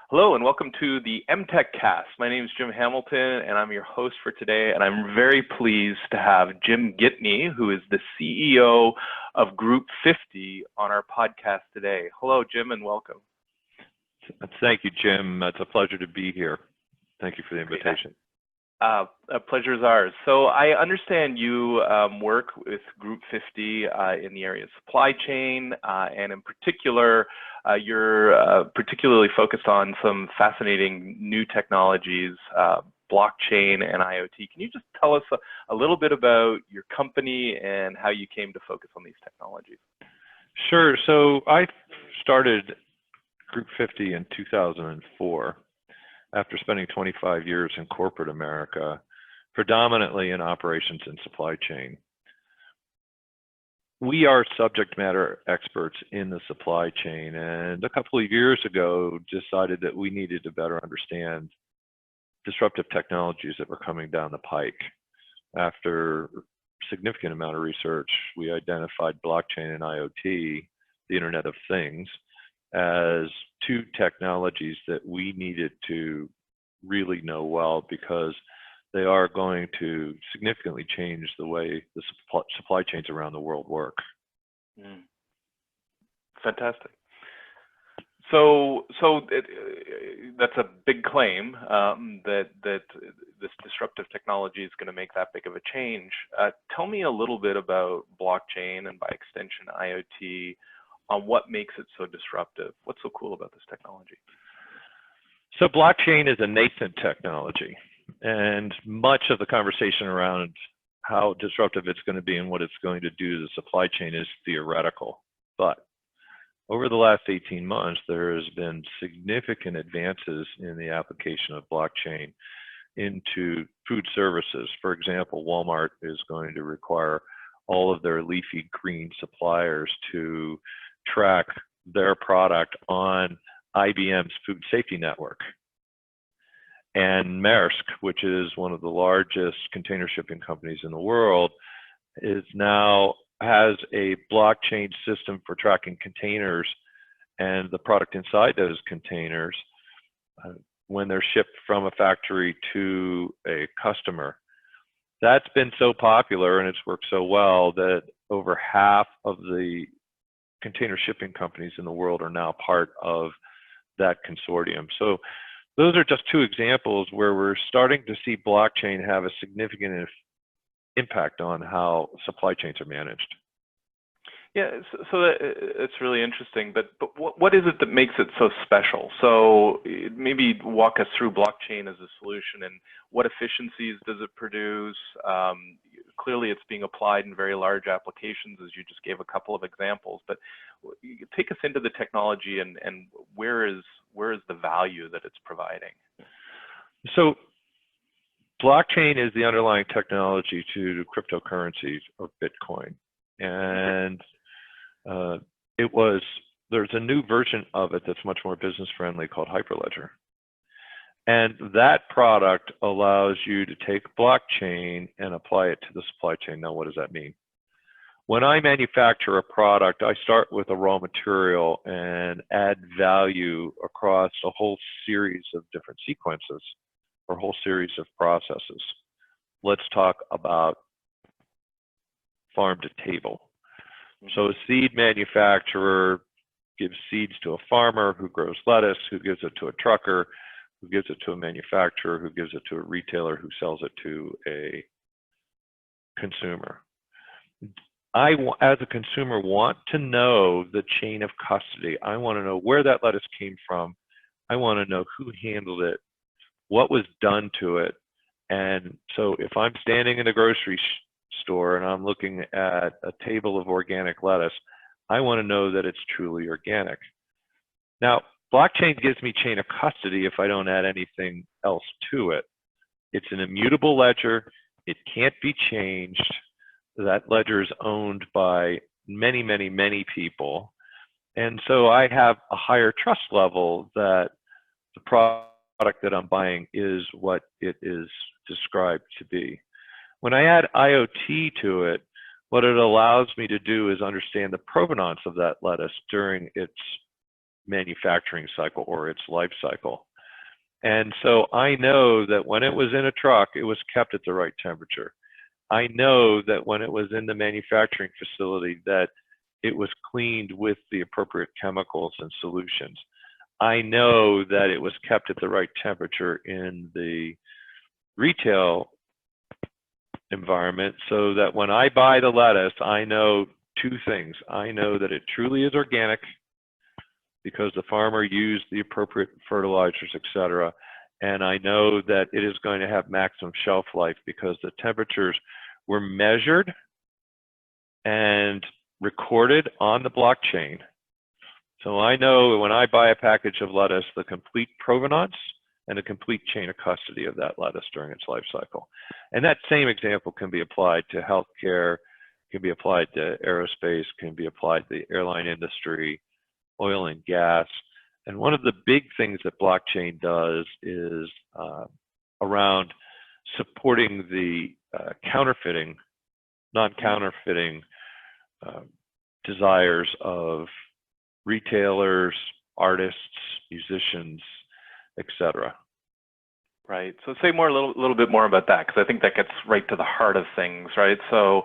Hello and welcome to the MTech Cast. My name is Jim Hamilton and I'm your host for today, and I'm very pleased to have Jim Gitney, who is the CEO of Group 50, on our podcast today. Hello, Jim, and welcome. Thank you, Jim. It's a pleasure to be here. Thank you for the invitation. A pleasure is ours. So I understand you work with Group 50 in the area of supply chain, and in particular, you're particularly focused on some fascinating new technologies, blockchain and IoT. Can you just tell us a little bit about your company and how you came to focus on these technologies? Sure. So I started Group 50 in 2004. After spending 25 years in corporate America, predominantly in operations and supply chain. We are subject matter experts in the supply chain, and a couple of years ago decided that we needed to better understand disruptive technologies that were coming down the pike. After a significant amount of research, we identified blockchain and IoT, the Internet of Things, as two technologies that we needed to really know well, because they are going to significantly change the way the supply chains around the world work. Fantastic. So that's a big claim, that this disruptive technology is going to make that big of a change. Tell me a little bit about blockchain and by extension IoT, on what makes it so disruptive. What's so cool about this technology? So blockchain is a nascent technology, and much of the conversation around how disruptive it's going to be and what it's going to do to the supply chain is theoretical. But over the last 18 months, there has been significant advances in the application of blockchain into food services. For example, Walmart is going to require all of their leafy green suppliers to track their product on IBM's food safety network. And Maersk, which is one of the largest container shipping companies in the world, has a blockchain system for tracking containers and the product inside those containers when they're shipped from a factory to a customer. That's been so popular and it's worked so well that over half of the container shipping companies in the world are now part of that consortium. So those are just two examples where we're starting to see blockchain have a significant impact on how supply chains are managed. Yeah, so it's really interesting, but what is it that makes it so special? So maybe walk us through blockchain as a solution and what efficiencies does it produce? Clearly it's being applied in very large applications, as you just gave a couple of examples, but take us into the technology and where is the value that it's providing? So blockchain is the underlying technology to cryptocurrencies or Bitcoin. And there's a new version of it that's much more business friendly called Hyperledger. And that product allows you to take blockchain and apply it to the supply chain. Now, what does that mean? When I manufacture a product, I start with a raw material and add value across a whole series of different sequences or a whole series of processes. Let's talk about farm to table. So a seed manufacturer gives seeds to a farmer who grows lettuce, who gives it to a trucker, who gives it to a manufacturer, who gives it to a retailer, who sells it to a consumer. I, as a consumer, want to know the chain of custody. I want to know where that lettuce came from. I want to know who handled it, what was done to it. And so if I'm standing in a grocery store and I'm looking at a table of organic lettuce, I want to know that it's truly organic. Now, blockchain gives me chain of custody if I don't add anything else to it. It's an immutable ledger. It can't be changed. That ledger is owned by many, many, many people. And so I have a higher trust level that the product that I'm buying is what it is described to be. When I add IoT to it, what it allows me to do is understand the provenance of that lettuce during its manufacturing cycle or its life cycle. And so I know that when it was in a truck, it was kept at the right temperature. I know that when it was in the manufacturing facility, that it was cleaned with the appropriate chemicals and solutions. I know that it was kept at the right temperature in the retail environment, so that when I buy the lettuce, I know two things. I know that it truly is organic because the farmer used the appropriate fertilizers, etc. And I know that it is going to have maximum shelf life because the temperatures were measured and recorded on the blockchain. So I know when I buy a package of lettuce, the complete provenance and a complete chain of custody of that lettuce during its life cycle. And that same example can be applied to healthcare, can be applied to aerospace, can be applied to the airline industry, oil and gas. And one of the big things that blockchain does is around supporting the counterfeiting, non-counterfeiting desires of retailers, artists, musicians, etc. Right. So say more a little bit more about that, because I think that gets right to the heart of things, right? So,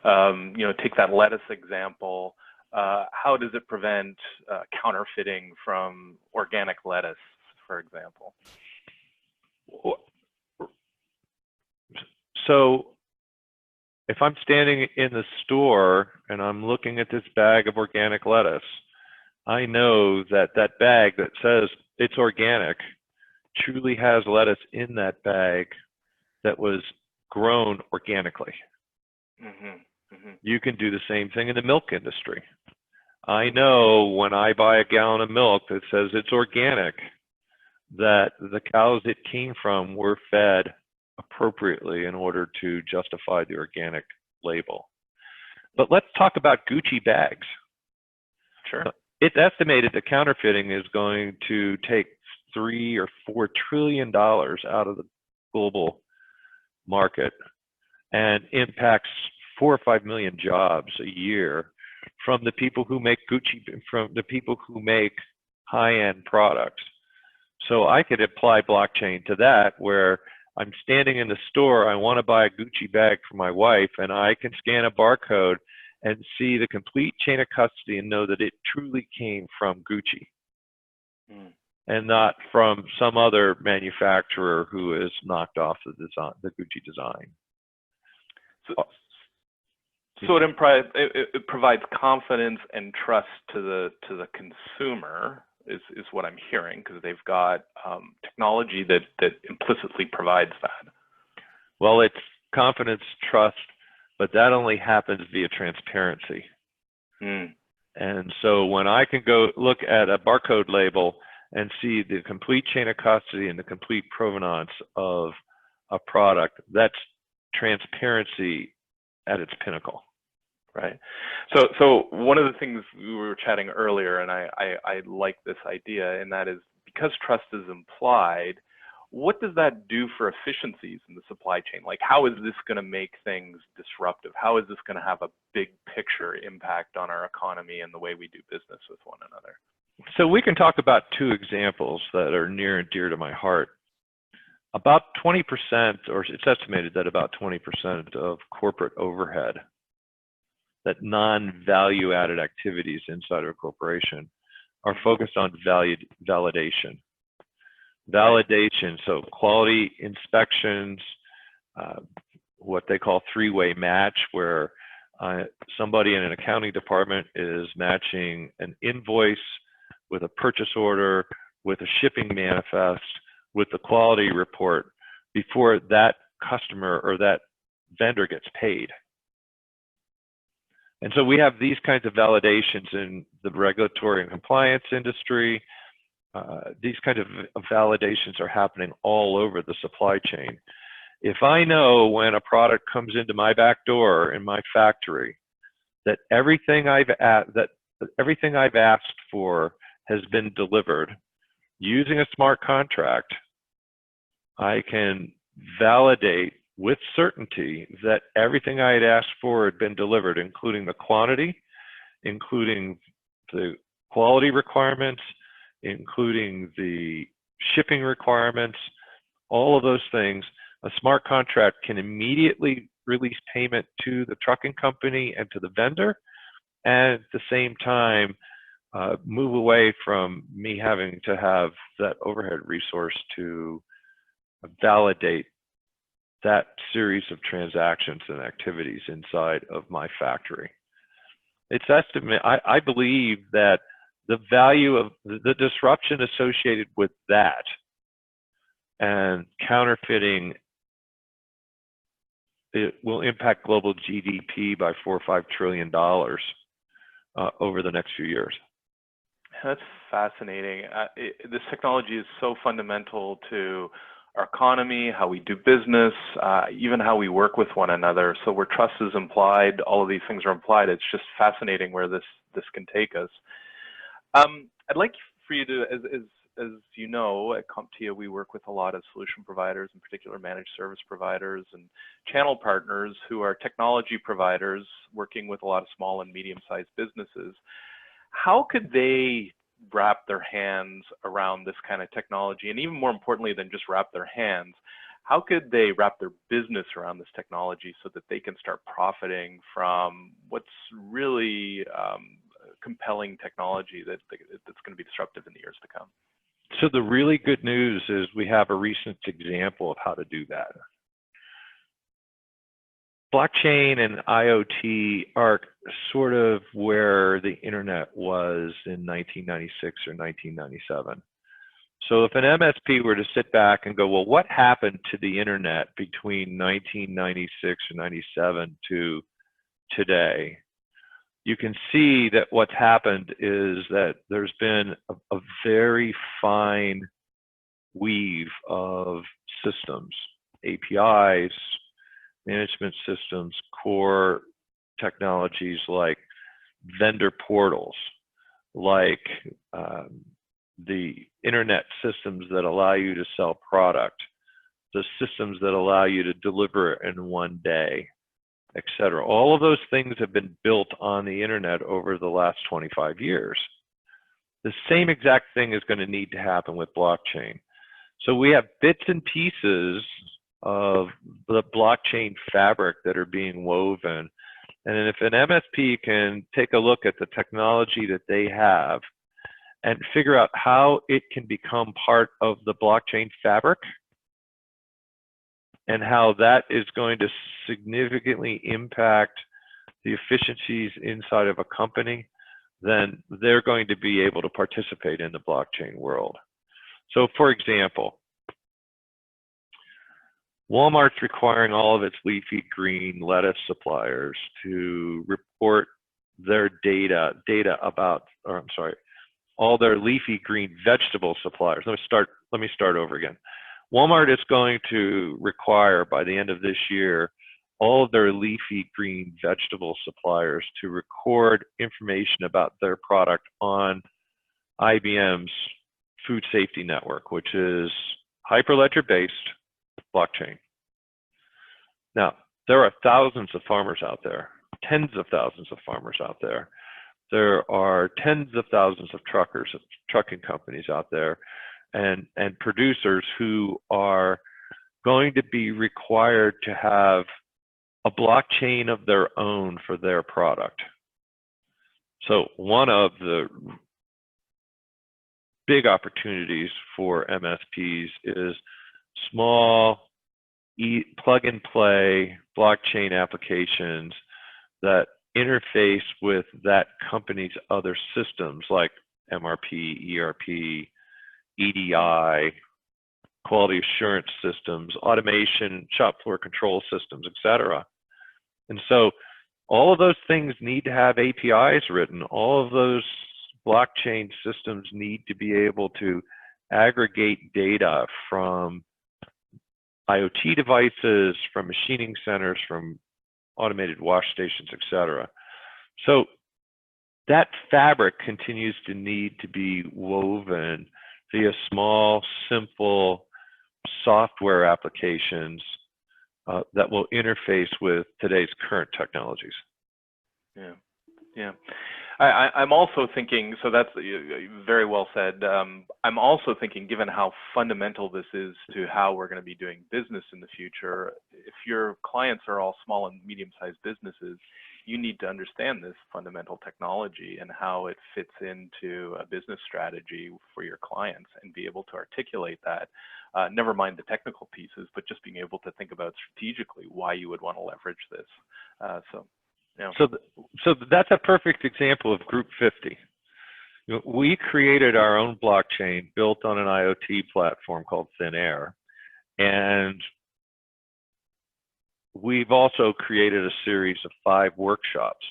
you know, take that lettuce example. How does it prevent counterfeiting from organic lettuce, for example? So if I'm standing in the store and I'm looking at this bag of organic lettuce, I know that that bag that says it's organic truly has lettuce in that bag that was grown organically. You can do the same thing in the milk industry. I know when I buy a gallon of milk that says it's organic, that the cows it came from were fed appropriately in order to justify the organic label. But let's talk about Gucci bags. Sure. It's estimated that counterfeiting is going to take $3 or $4 trillion out of the global market and impacts 4 or 5 million jobs a year from the people who make Gucci, from the people who make high-end products. So I could apply blockchain to that, where I'm standing in the store, I want to buy a Gucci bag for my wife, and I can scan a barcode and see the complete chain of custody and know that it truly came from Gucci and not from some other manufacturer who has knocked off the design, the Gucci design. So it provides confidence and trust to the consumer, is what I'm hearing, because they've got technology that implicitly provides that. Well, it's confidence, trust, but that only happens via transparency. And so when I can go look at a barcode label and see the complete chain of custody and the complete provenance of a product, that's transparency at its pinnacle. Right. So one of the things we were chatting earlier, and I like this idea, and that is because trust is implied, what does that do for efficiencies in the supply chain? Like, how is this going to make things disruptive? How is this going to have a big picture impact on our economy and the way we do business with one another? So we can talk about two examples that are near and dear to my heart. About 20%, or it's estimated that about 20% of corporate overhead, that non-value added activities inside of a corporation, are focused on validation. Validation, so quality inspections, what they call three-way match, where somebody in an accounting department is matching an invoice with a purchase order, with a shipping manifest, with the quality report before that customer or that vendor gets paid. And so we have these kinds of validations in the regulatory and compliance industry. These kinds of validations are happening all over the supply chain. If I know when a product comes into my back door in my factory that everything I've asked for has been delivered using a smart contract, I can validate with certainty that everything I had asked for had been delivered, including the quantity, including the quality requirements, including the shipping requirements, all of those things. A smart contract can immediately release payment to the trucking company and to the vendor, and at the same time, move away from me having to have that overhead resource to validate that series of transactions and activities inside of my factory. It's estimated, I believe that the value of the disruption associated with that and counterfeiting, it will impact global GDP by $4 or $5 trillion over the next few years. That's fascinating. This technology is so fundamental to our economy, how we do business, even how we work with one another. So where trust is implied, all of these things are implied. It's just fascinating where this can take us. I'd like for you to, as you know, at CompTIA, we work with a lot of solution providers, in particular managed service providers and channel partners who are technology providers working with a lot of small and medium-sized businesses. How could they wrap their hands around this kind of technology? And even more importantly than just wrap their hands, how could they wrap their business around this technology so that they can start profiting from what's really compelling technology that's going to be disruptive in the years to come? So the really good news is we have a recent example of how to do that. Blockchain and IoT are sort of where the internet was in 1996 or 1997. So if an MSP were to sit back and go, well, what happened to the internet between 1996 or 97 to today? You can see that what's happened is that there's been a very fine weave of systems, APIs, management systems, core technologies like vendor portals, like the internet systems that allow you to sell product, the systems that allow you to deliver in one day, etc. All of those things have been built on the internet over the last 25 years. The same exact thing is going to need to happen with blockchain. So we have bits and pieces of the blockchain fabric that are being woven. And if an MSP can take a look at the technology that they have and figure out how it can become part of the blockchain fabric and how that is going to significantly impact the efficiencies inside of a company, then they're going to be able to participate in the blockchain world. So for example, Walmart's requiring all of its leafy green lettuce suppliers to report their data about, or I'm sorry, all their leafy green vegetable suppliers. Let me start over again. Walmart is going to require by the end of this year all of their leafy green vegetable suppliers to record information about their product on IBM's food safety network, which is Hyperledger-based blockchain. Now, there are thousands of farmers out there, tens of thousands of farmers out there. There are tens of thousands of truckers, trucking companies out there, and producers who are going to be required to have a blockchain of their own for their product. So one of the big opportunities for MSPs is small plug and play blockchain applications that interface with that company's other systems like MRP, ERP, EDI, quality assurance systems, automation, shop floor control systems, etc. And so all of those things need to have APIs written. All of those blockchain systems need to be able to aggregate data from IoT devices, from machining centers, from automated wash stations, etc. So that fabric continues to need to be woven via small, simple software applications that will interface with today's current technologies. Yeah. I'm also thinking, so that's very well said. I'm also thinking, given how fundamental this is to how we're going to be doing business in the future, if your clients are all small and medium-sized businesses, you need to understand this fundamental technology and how it fits into a business strategy for your clients and be able to articulate that. Never mind the technical pieces, but just being able to think about strategically why you would want to leverage this. Yeah. So that's a perfect example of Group 50. We created our own blockchain built on an IoT platform called Thin Air, and we've also created a series of 5 workshops.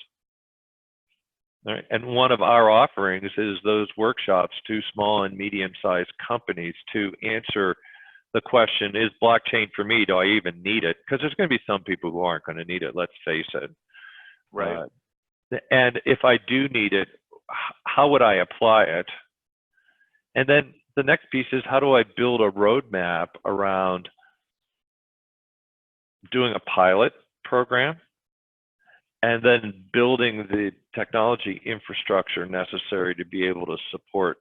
Right? And one of our offerings is those workshops to small and medium-sized companies to answer the question, is blockchain for me? Do I even need it? Because there's going to be some people who aren't going to need it, let's face it. Right. And if I do need it, how would I apply it? And then the next piece is, how do I build a roadmap around doing a pilot program and then building the technology infrastructure necessary to be able to support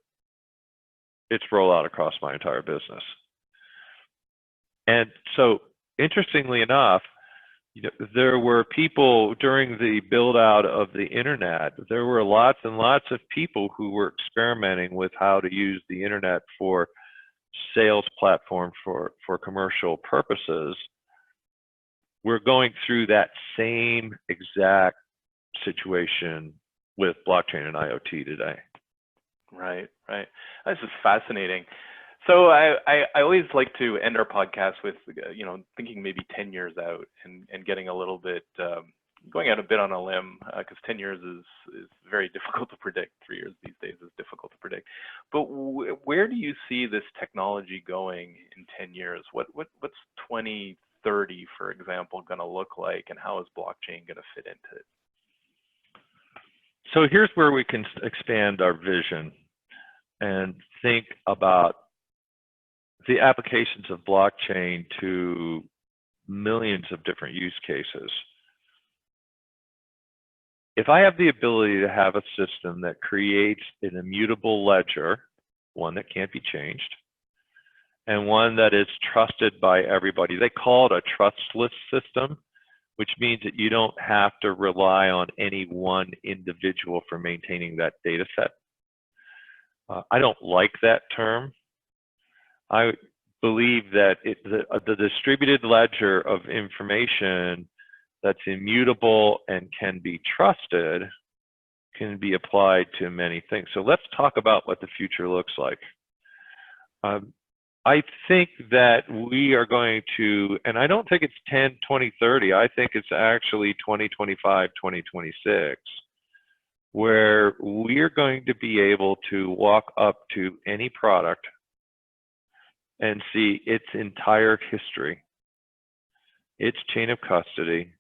its rollout across my entire business. And so, interestingly enough, there were people during the build out of the internet, there were lots and lots of people who were experimenting with how to use the internet for sales platform for commercial purposes. We're going through that same exact situation with blockchain and IoT today. Right. This is fascinating. So I always like to end our podcast with, thinking maybe 10 years out and getting a little bit, going out a bit on a limb, because 10 years is very difficult to predict. 3 years these days is difficult to predict. But where do you see this technology going in 10 years? What's 2030, for example, going to look like, and how is blockchain going to fit into it? So here's where we can expand our vision and think about the applications of blockchain to millions of different use cases. If I have the ability to have a system that creates an immutable ledger, one that can't be changed, and one that is trusted by everybody, they call it a trustless system, which means that you don't have to rely on any one individual for maintaining that data set. I don't like that term. I believe that the distributed ledger of information that's immutable and can be trusted can be applied to many things. So let's talk about what the future looks like. I think that we are going to, and I don't think it's 10, 20, 30, I think it's actually 2025, 2026, where we're going to be able to walk up to any product and see its entire history, its chain of custody,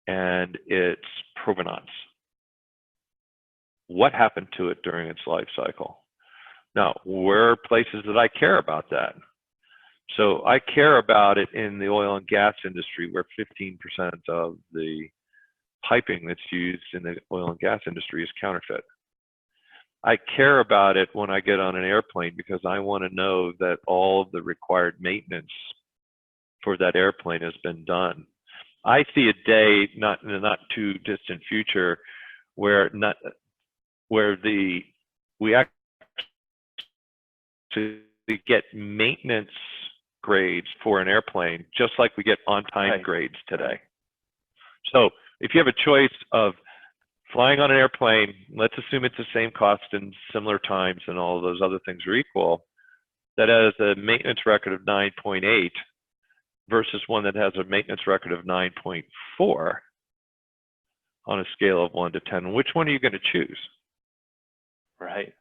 and its provenance. What happened to it during its life cycle? Now, where are places that I care about that? So I care about it in the oil and gas industry, where 15% of the piping that's used in the oil and gas industry is counterfeit. I care about it when I get on an airplane because I want to know that all of the required maintenance for that airplane has been done. I see a day, not in the not too distant future, where we actually get maintenance grades for an airplane, just like we get on-time grades today. So if you have a choice of flying on an airplane, let's assume it's the same cost and similar times and all of those other things are equal, that has a maintenance record of 9.8 versus one that has a maintenance record of 9.4 on a scale of 1 to 10. Which one are you going to choose? Right.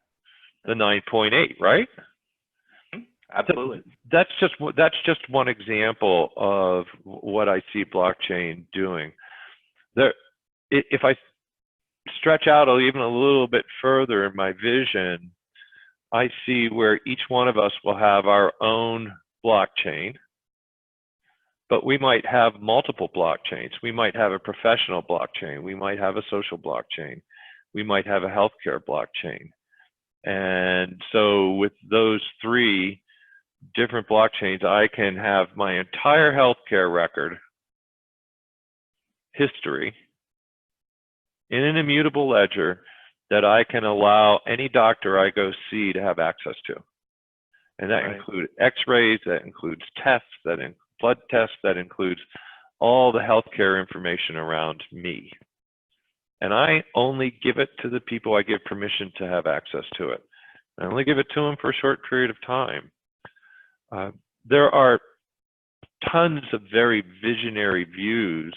The 9.8, right? Absolutely. That's just one example of what I see blockchain doing. If I stretch out even a little bit further in my vision, I see where each one of us will have our own blockchain, but we might have multiple blockchains. We might have a professional blockchain. We might have a social blockchain. we might have a healthcare blockchain. And so with those 3 different blockchains, I can have my entire healthcare record history in an immutable ledger that I can allow any doctor I go see to have access to. And that includes x-rays, that includes tests, blood tests, that includes all the healthcare information around me. And I only give it to the people I give permission to have access to it. I only give it to them for a short period of time. There are tons of very visionary views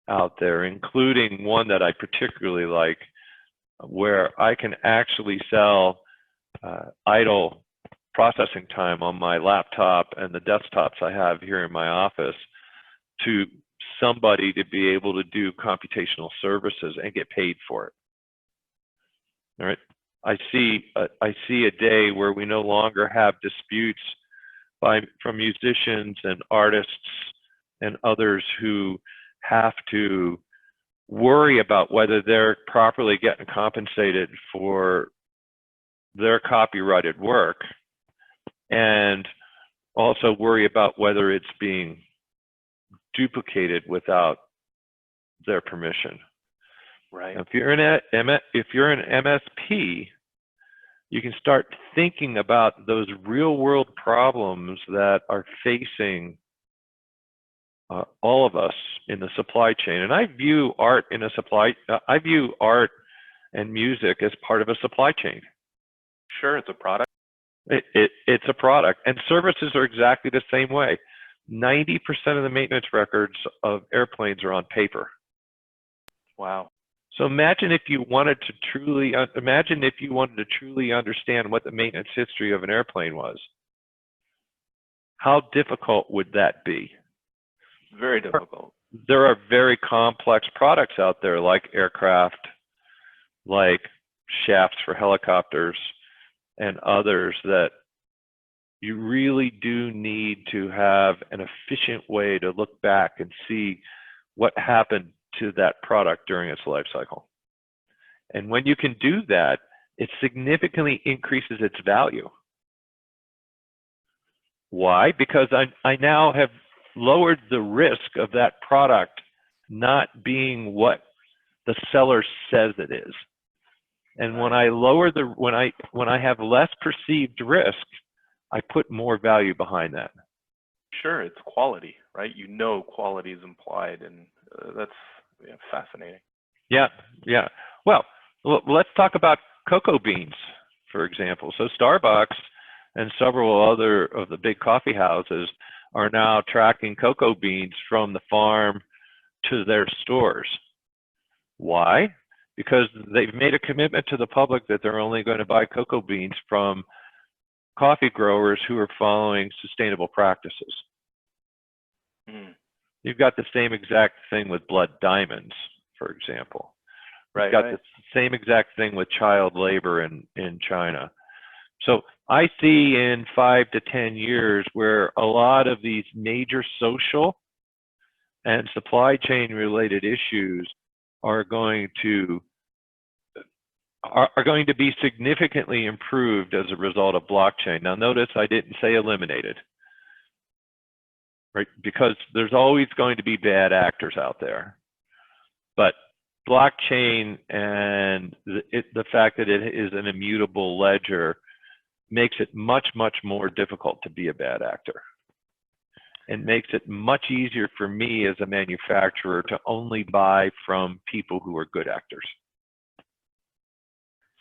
out there, including one that I particularly like, where I can actually sell idle processing time on my laptop and the desktops I have here in my office to somebody to be able to do computational services and get paid for it. All right. I see a day where we no longer have disputes from musicians and artists and others who have to worry about whether they're properly getting compensated for their copyrighted work, and also worry about whether it's being duplicated without their permission. Right. If you're an MSP, you can start thinking about those real world problems that are facing all of us in the supply chain. And I view art and music as part of a supply chain. Sure, it's a product. It's a product, and services are exactly the same way. 90% of the maintenance records of airplanes are on paper. Wow. So imagine if you wanted to truly understand what the maintenance history of an airplane was. How difficult would that be? Very difficult. There are very complex products out there, like aircraft, like shafts for helicopters, and others that you really do need to have an efficient way to look back and see what happened to that product during its life cycle. And when you can do that, it significantly increases its value. Why? Because I now have lowered the risk of that product not being what the seller says it is. And when I lower when I have less perceived risk, I put more value behind that. Sure, it's quality, right? You know quality is implied, and that's fascinating. Yeah. Well, let's talk about cocoa beans, for example. So Starbucks and several other of the big coffee houses are now tracking cocoa beans from the farm to their stores. Why? Because they've made a commitment to the public that they're only going to buy cocoa beans from coffee growers who are following sustainable practices. You've got the same exact thing with blood diamonds, for example. You've got the same exact thing with child labor in China. So I see in 5 to 10 years where a lot of these major social and supply chain related issues are going to be significantly improved as a result of blockchain. Now notice I didn't say eliminated, right? Because there's always going to be bad actors out there. But blockchain and the fact that it is an immutable ledger makes it much, much more difficult to be a bad actor. And makes it much easier for me as a manufacturer to only buy from people who are good actors.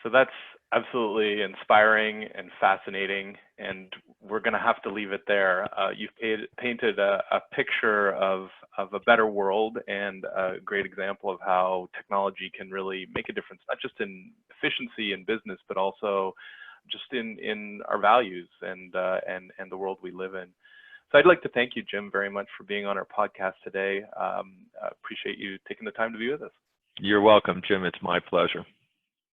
So that's absolutely inspiring and fascinating, and we're going to have to leave it there. You've painted a picture of a better world and a great example of how technology can really make a difference, not just in efficiency in business, but also just in our values and the world we live in. So I'd like to thank you, Jim, very much for being on our podcast today. I appreciate you taking the time to be with us. You're welcome, Jim. It's my pleasure.